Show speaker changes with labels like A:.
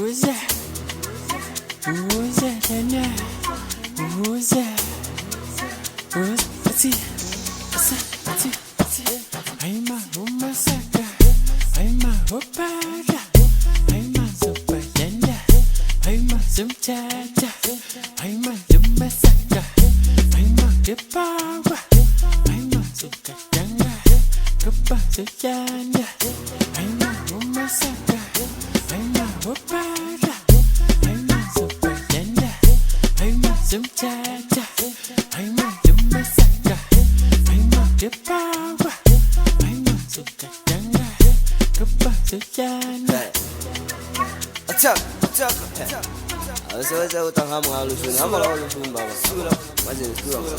A: Who's that? Who's that? Who's that? What's it? I'm a Umasaka. I'm a Hopaga. I'm a Supayanda. I'm a Sumchata. I'm a Zumasaka. I'm a Kipawa. I'm a Sukatanga. Kupa Suyanda. I'm a Umasaka. I'm a Hopaga. I'm a Supayanda. I'm a Sumchata. I'm a Zumasaka. I'm a Kipawa. I'm a Sukatanga. Kupa Suyanda.
B: Saya utang kamu halus, kamu halus bawa. Masih kurang 10.